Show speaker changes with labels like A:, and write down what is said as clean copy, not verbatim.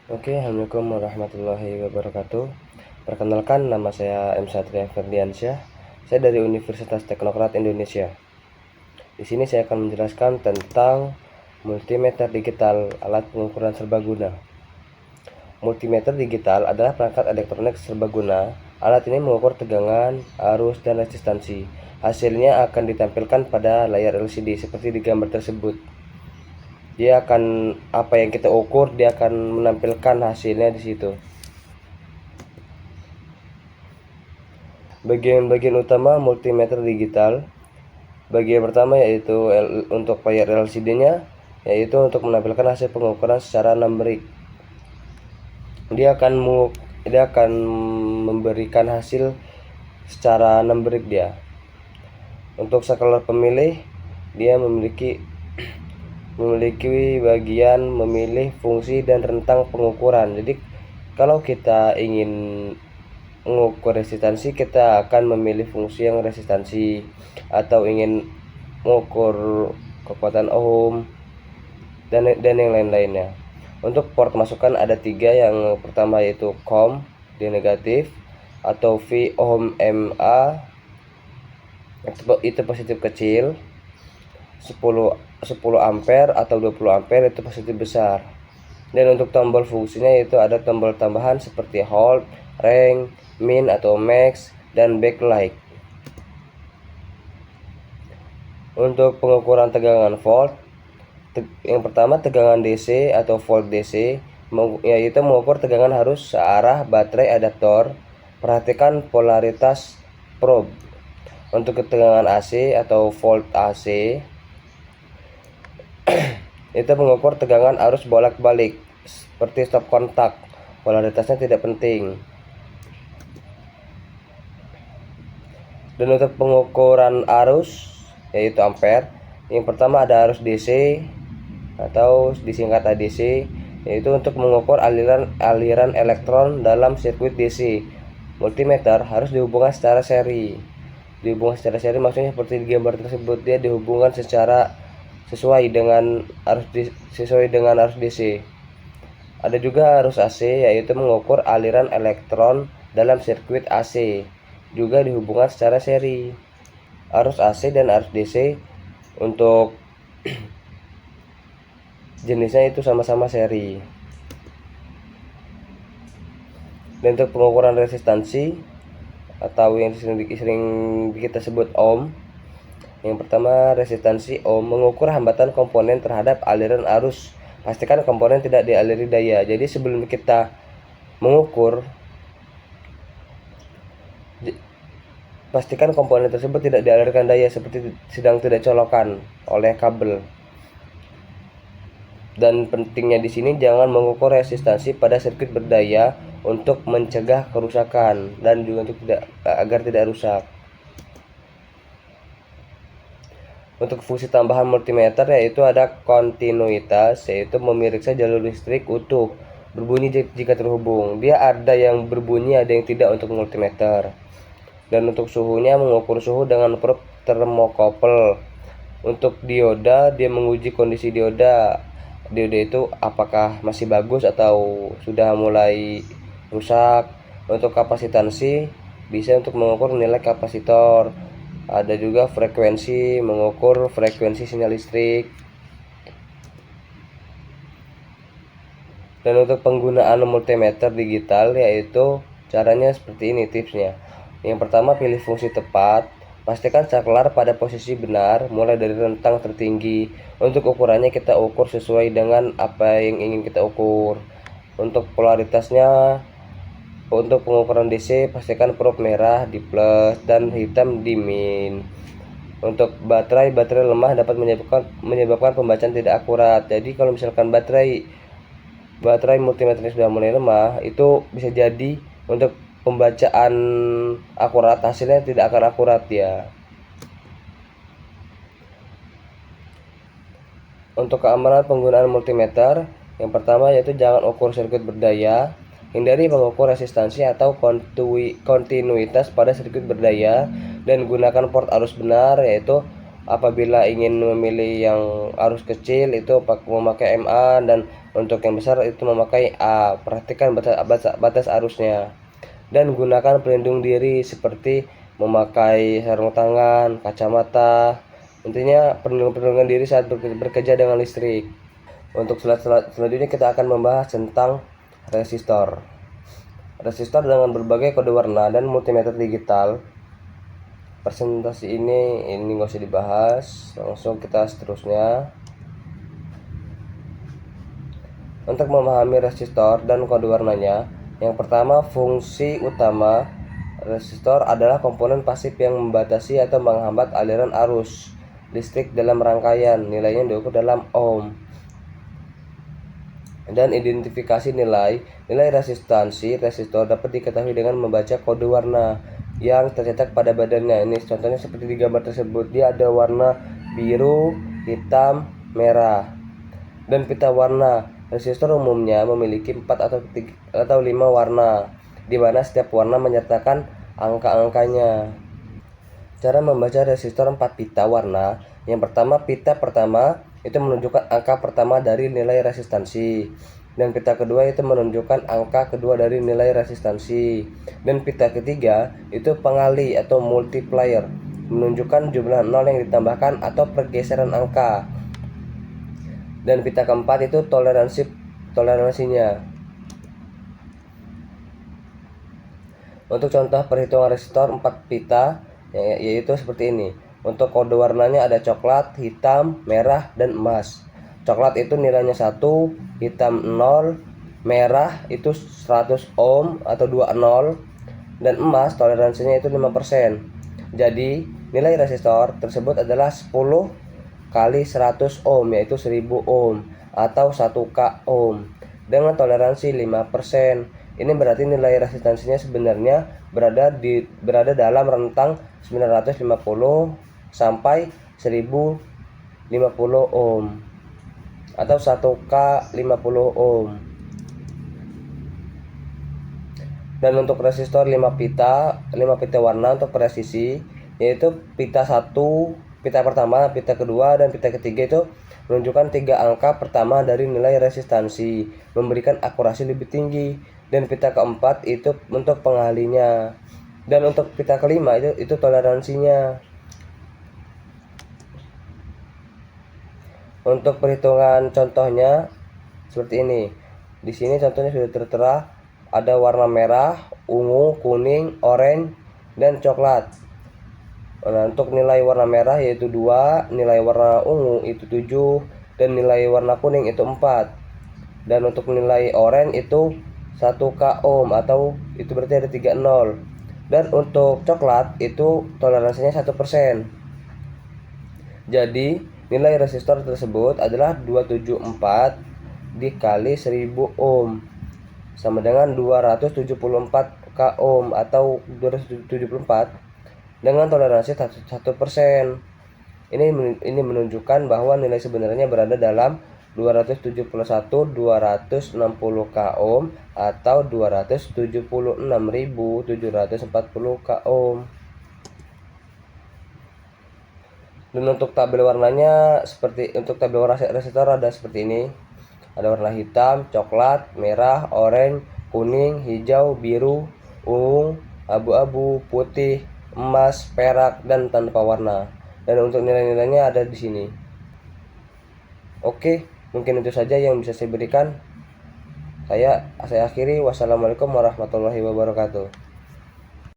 A: Assalamualaikum warahmatullahi wabarakatuh. Perkenalkan, nama saya M. Satria Ferdiansyah. Saya dari Universitas Teknokrat Indonesia. Di sini saya akan menjelaskan tentang multimeter digital, alat pengukuran serbaguna. Multimeter digital adalah perangkat elektronik serbaguna. Alat ini mengukur tegangan, arus, dan resistansi. Hasilnya akan ditampilkan pada layar LCD seperti di gambar tersebut. Dia akan apa yang kita ukur, dia akan menampilkan hasilnya di situ. Bagian-bagian utama multimeter digital. Bagian pertama yaitu untuk layar LCD-nya, yaitu untuk menampilkan hasil pengukuran secara numerik. Dia akan memberikan hasil secara numerik dia. Untuk skala pemilih, dia memiliki bagian memilih fungsi dan rentang pengukuran. Jadi kalau kita ingin mengukur resistansi, kita akan memilih fungsi yang resistansi, atau ingin mengukur kekuatan ohm dan yang lain-lainnya. Untuk port masukan ada 3. Yang pertama yaitu COM, di negatif, atau V ohm MA, itu positif kecil, 10 ampere atau 20 ampere itu positif besar. Dan untuk tombol fungsinya itu ada tombol tambahan seperti hold, rank, min atau max, dan backlight. Untuk pengukuran tegangan volt, yang pertama tegangan DC atau volt DC, yaitu mengukur tegangan arus searah baterai adaptor. Perhatikan polaritas probe. Untuk ketegangan AC atau volt AC, itu mengukur tegangan arus bolak-balik seperti stop kontak. Polaritasnya tidak penting. Dan untuk pengukuran arus yaitu ampere, yang pertama ada arus DC atau disingkat ADC, yaitu untuk mengukur aliran elektron dalam sirkuit DC. Multimeter harus dihubungkan secara seri. Maksudnya seperti di gambar tersebut, dia dihubungkan sesuai dengan arus DC. Ada juga arus AC, yaitu mengukur aliran elektron dalam sirkuit AC, juga dihubungkan secara seri. Arus AC dan arus DC untuk jenisnya itu sama-sama seri. Dan untuk pengukuran resistansi atau yang sering kita sebut ohm, yang pertama resistansi ohm mengukur hambatan komponen terhadap aliran arus. Pastikan komponen tidak dialiri daya. Jadi sebelum kita mengukur, pastikan komponen tersebut tidak dialirkan daya seperti sedang tidak colokan oleh kabel. Dan pentingnya di sini jangan mengukur resistansi pada sirkuit berdaya untuk mencegah kerusakan dan juga agar tidak rusak. Untuk fungsi tambahan multimeter yaitu ada kontinuitas, yaitu memeriksa jalur listrik utuh berbunyi jika terhubung. Dia ada yang berbunyi, ada yang tidak untuk multimeter. Dan untuk suhunya mengukur suhu dengan probe termokouple. Untuk dioda, dia menguji kondisi dioda itu apakah masih bagus atau sudah mulai rusak. Untuk kapasitansi bisa untuk mengukur nilai kapasitor. Ada juga frekuensi, mengukur frekuensi sinyal listrik. Dan untuk penggunaan multimeter digital yaitu caranya seperti ini tipsnya. Yang pertama, pilih fungsi tepat. Pastikan saklar pada posisi benar, mulai dari rentang tertinggi. Untuk ukurannya kita ukur sesuai dengan apa yang ingin kita ukur. Untuk polaritasnya, untuk pengukuran DC pastikan probe merah di plus dan hitam di min. Untuk baterai lemah dapat menyebabkan pembacaan tidak akurat. Jadi kalau misalkan baterai multimeter sudah mulai lemah, itu bisa jadi untuk pembacaan akurat, hasilnya tidak akan akurat ya. Untuk keamanan penggunaan multimeter, yang pertama yaitu jangan ukur sirkuit berdaya. Hindari mengukur resistansi atau kontinuitas pada sirkuit berdaya, dan gunakan port arus benar, yaitu apabila ingin memilih yang arus kecil itu memakai MA, dan Untuk yang besar itu memakai A. Perhatikan batas arusnya. Dan gunakan pelindung diri seperti memakai sarung tangan, kacamata. Intinya perlindungan diri saat bekerja dengan listrik. Untuk selanjutnya kita akan membahas tentang resistor. Resistor dengan berbagai kode warna dan multimeter digital. Presentasi ini nggak usah dibahas, langsung kita seterusnya. Untuk memahami resistor dan kode warnanya, yang pertama, fungsi utama resistor adalah komponen pasif yang membatasi atau menghambat aliran arus listrik dalam rangkaian. Nilainya diukur dalam ohm. Dan identifikasi nilai resistansi resistor dapat diketahui dengan membaca kode warna yang tercetak pada badannya. Ini contohnya seperti di gambar tersebut, dia ada warna biru, hitam, merah. Dan pita warna resistor umumnya memiliki 4 atau 5 warna, di mana setiap warna menyertakan angka-angkanya. Cara membaca resistor 4 pita warna. Yang pertama, pita pertama itu menunjukkan angka pertama dari nilai resistansi, dan pita kedua itu menunjukkan angka kedua dari nilai resistansi, dan pita ketiga itu pengali atau multiplier, menunjukkan jumlah nol yang ditambahkan atau pergeseran angka, dan pita keempat itu toleransinya. Untuk contoh perhitungan resistor 4 pita yaitu seperti ini. Untuk kode warnanya ada coklat, hitam, merah, dan emas. Coklat itu nilainya 1, hitam 0, merah itu 100 ohm atau 20, dan emas toleransinya itu 5%. Jadi nilai resistor tersebut adalah 10 kali 100 ohm, yaitu 1000 ohm atau 1K ohm dengan toleransi 5%. Ini berarti nilai resistansinya sebenarnya berada dalam rentang 950 sampai 1050 ohm atau 1K 50 ohm. Dan untuk resistor 5 pita warna untuk presisi, yaitu pita 1, pita pertama, pita kedua, dan pita ketiga itu menunjukkan 3 angka pertama dari nilai resistansi, memberikan akurasi lebih tinggi. Dan pita keempat itu untuk pengalinya, dan untuk pita kelima itu toleransinya. Untuk perhitungan contohnya seperti ini. Di sini contohnya sudah tertera, ada warna merah, ungu, kuning, oranye, dan coklat. Nah, untuk nilai warna merah yaitu 2, nilai warna ungu itu 7, dan nilai warna kuning itu 4. Dan untuk nilai oranye itu 1K ohm atau itu berarti ada 30. Dan untuk coklat itu toleransinya 1%. Jadi nilai resistor tersebut adalah 274 dikali 1000 ohm sama dengan 274 K ohm atau 274 dengan toleransi 1%. Ini menunjukkan bahwa nilai sebenarnya berada dalam 271 260 K ohm atau 276.740 K ohm. Dan untuk tabel warnanya untuk tabel warna resistor ada seperti ini. Ada warna hitam, coklat, merah, oranye, kuning, hijau, biru, ungu, abu-abu, putih, emas, perak, dan tanpa warna. Dan untuk nilai-nilainya ada di sini. Oke, mungkin itu saja yang bisa saya berikan. Saya akhiri. Wassalamualaikum warahmatullahi wabarakatuh.